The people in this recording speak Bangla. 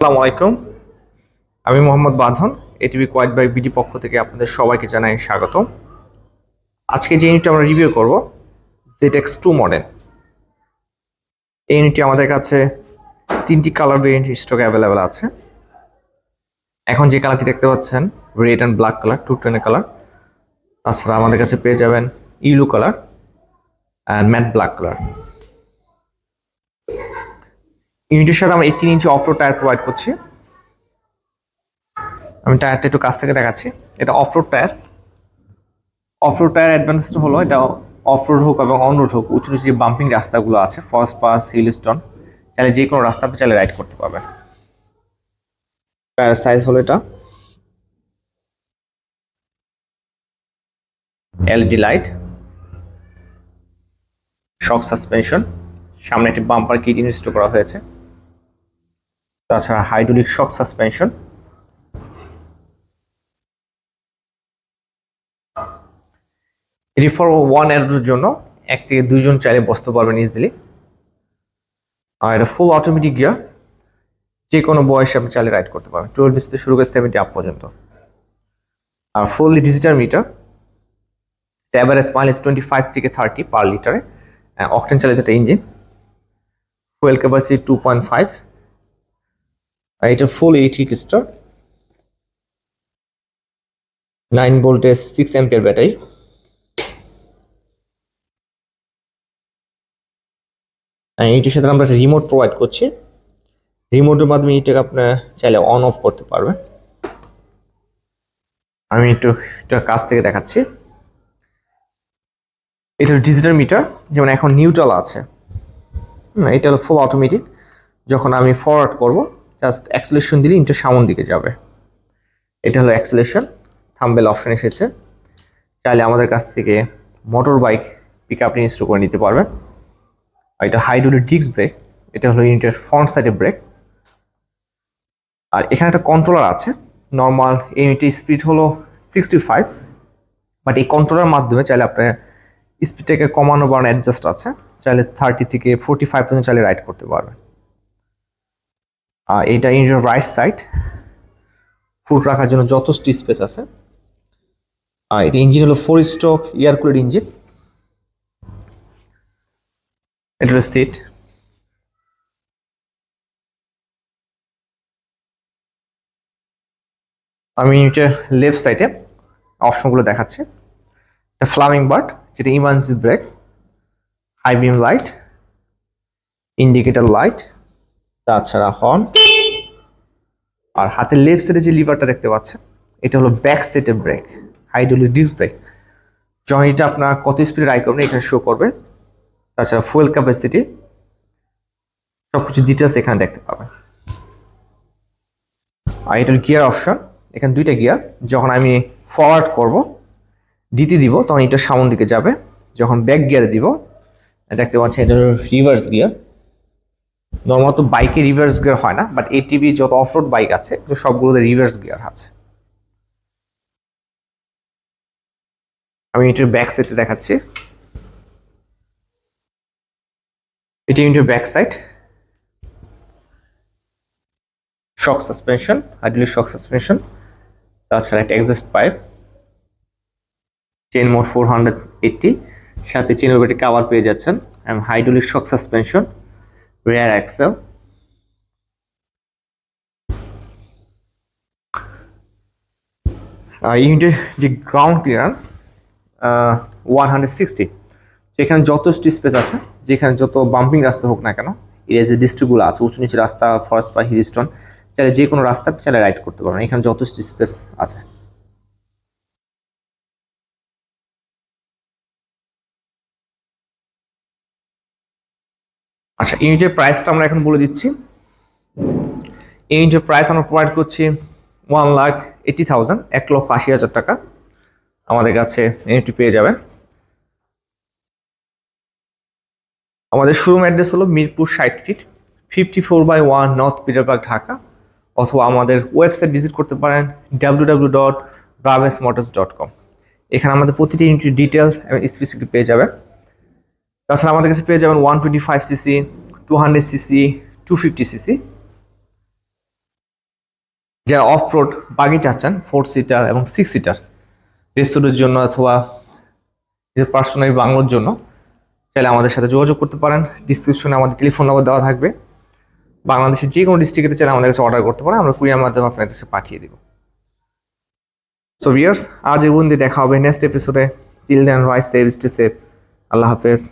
আসসালামু আলাইকুম। আমি মোহাম্মদ বাঁধন, এটিভি কোয়াইট বাই বিডি পক্ষ থেকে আপনাদের সবাইকে জানাই স্বাগত। আজকে যে ইউনিটটা আমরা রিভিউ করব ZX2 মডেল। এই ইউনিটটি আমাদের কাছে তিনটি কালার ভেরিয়েন্ট স্টকে অ্যাভেলেবেল আছে। এখন যে কালারটি দেখতে পাচ্ছেন red and black colour, two টোনের কালার। তাছাড়া আমাদের কাছে পেয়ে যাবেন ইউলু colour and matte black colour. ইউনিটের সাথে আমরা 18 ইঞ্চি অফরোড টায়ার প্রোভাইড করছি। আমি টায়ারটা একটু কাছ থেকে দেখাচ্ছি। এটা অফরোড টায়ার। অফরোড টায়ার অ্যাডভান্টেজটা হলো এটা অফরোড হোক এবং অনরোড হোক, উঁচু নিচু যে বাম্পিং রাস্তাগুলো আছে, ফার্স্ট পাস, হিলস্টোন, চাইলে যে কোনো রাস্তা আপনি চাইলে রাইড করতে পারবেন। টায়ার সাইজ হলো এটা। এলইডি লাইট, শক সাসপেনশন, সামনে একটি বাম্পার কিট ইনস্টল করা হয়েছে। তাছাড়া হাইড্রোলিক শক সাসপেনশন। এটি ফর ওয়ান এর জন্য এক থেকে দুইজন চাইলে বসতে পারবেন ইজিলি। আর এটা ফুল অটোমেটিক গিয়ার, যে কোনো বয়সে আপনি চাইলে রাইড করতে পারবেন, 12 থেকে শুরু করে 70 আপ পর্যন্ত। আর fully digital meter, average mileage 25 থেকে 30 পার লিটারে। অকটেন চালিত একটা ইঞ্জিন, ফুয়েল ক্যাপাসিটি 2.5। আর এটা full electric star, 9 voltage 6 ampere battery. এইটির সাথে আমরা একটা রিমোট প্রোভাইড করছি। রিমোটের মাধ্যমে এইটাকে আপনার চাইলে অন অফ করতে পারবেন। আমি একটু এটা কাছ থেকে দেখাচ্ছি। এটা ডিজিটাল মিটার, যেমন এখন নিউট্রাল আছে। এটা হলো ফুল অটোমেটিক। যখন আমি ফরওয়ার্ড করব, জাস্ট অ্যাক্সেলারেশন দিলে ইনটা সামন দিকে যাবে। এটা হলো অ্যাক্সেলারেশন। থাম্বেল অপশন এসেছে, চাইলে আমাদের কাছ থেকে motorbike pick up install করে নিতে পারবেন। আর এটা হাইড্রোলিক ডিস্ক ব্রেক, এটা হলো ইউনিটের ফ্রন্ট সাইডে ব্রেক। আর এখানে একটা কন্ট্রোলার আছে। নর্মাল এই ইউনিটের স্পিড হলো 65, বাট এই কন্ট্রোলার মাধ্যমে চাইলে আপনার স্পিডটাকে কমানো বাড়ানো অ্যাডজাস্ট আছে, চাইলে 30 থেকে 45 পর্যন্ত চাইলে রাইড করতে পারবেন। আর এটা ইউনিটের রাইট সাইড, ফুট রাখার জন্য যথেষ্ট স্পেস আছে। আর এটা ইঞ্জিন হলো 4 স্ট্রোক এয়ার কুলড ইঞ্জিন। এটা হলো সিট। আমি ইউনিটের লেফট সাইডে অপশনগুলো দেখাচ্ছি। এটা ফ্লামিং বার্ড, যেটা emergency brake, high beam light, indicator light, তাছাড়া হর্ন। আর হাতের লেফট সাইডে যে লিভারটা দেখতে পাচ্ছেন, এটা হলো ব্যাক সেটের ব্রেক, হাইড্রোলিক ডিস্ক ব্রেক। যখন এটা আপনার কত স্পিডে রাইড করবেন এখানে শো করবে। তাছাড়া ফুয়েল ক্যাপাসিটি, সবকিছু ডিটেলস এখানে দেখতে পাবেন। আর এটার গিয়ার অপশন, এখানে দুইটা গিয়ার। যখন আমি ফরওয়ার্ড করব, ডিতে দিব, তখন এটা সামন দিকে যাবে। যখন ব্যাক গিয়ারে দিব, দেখতে পাচ্ছেন এটা হলো রিভার্স গিয়ার। নর্মাল তো বাইকে রিভার্স গিয়ার হয় না, বাট এটিভি যত অফরোড বাইক আছে সবগুলোতে রিভার্স গিয়ার আছে। আমি এটার ব্যাক সাইডে দেখাচ্ছি। এটা ইউনিটের ব্যাক সাইড। শক সাসপেনশন, হাইড্রোলিক শক সাসপেনশন, তাছাড়া একটা এক্সস্ট পাইপ, চেন মোড 480, সাথে চেন ওয়েটে কভার পেয়ে যাচ্ছেন, এবং hydraulic shock suspension, rear axle. আর ইউনিটের যে গ্রাউন্ড ক্লিয়ারেন্স 160, সেখানে যথেষ্ট স্পেস আছে। যেখানে যত বাম্পিং রাস্তা হোক না কেন, এর যে ডিস্ট্রিক্টগুলো আছে, উঁচু নিচু রাস্তা, ফরেস্ট বা হিলস্টোন, চাইলে যে কোনো রাস্তা চাইলে রাইড করতে পারবেন, এখানে যথেষ্ট স্পেস আছে। আচ্ছা, ইউনিটের প্রাইসটা আমরা এখন বলে দিচ্ছি। এই ইউনিটের প্রাইস আমরা প্রোভাইড করছি 1,80,000, 1,80,000 টাকা আমাদের কাছে ইউনিটটি পেয়ে যাবেন। আমাদের শোরুম অ্যাড্রেস হলো মিরপুর 60 ফিট, 54/1 নর্থ পিটারপার্ক, ঢাকা। অথবা আমাদের ওয়েবসাইট ভিজিট করতে পারেন www.bravesmotors.com। এখানে আমাদের প্রতিটি ইউনিটের ডিটেলস এবং স্পেসিফিক পেয়ে যাবেন। তাছাড়া আমাদের কাছে পেয়ে যাবেন 125cc, 200cc, 250cc। যারা অফ রোড বাগি চাচ্ছেন 4 সিটার এবং 6 সিটার রেস্টুরেন্টের জন্য অথবা পার্সোনাল বাংলোর জন্য চাইলে আমাদের সাথে যোগাযোগ করতে পারেন। ডিসক্রিপশনে আমাদের টেলিফোন নম্বর দেওয়া থাকবে। বাংলাদেশের যে কোনো ডিস্ট্রিক্টে চাইলে আমাদের কাছে অর্ডার করতে পারেন, আমরা কুরিয়ার মাধ্যমে আপনাদের কাছে পাঠিয়ে দিব। সো ভিউয়ার্স, আজ এই পর্যন্ত দেখা হবে নেক্সট এপিসোডে। Till then right save, stay safe. আল্লাহ হাফেজ।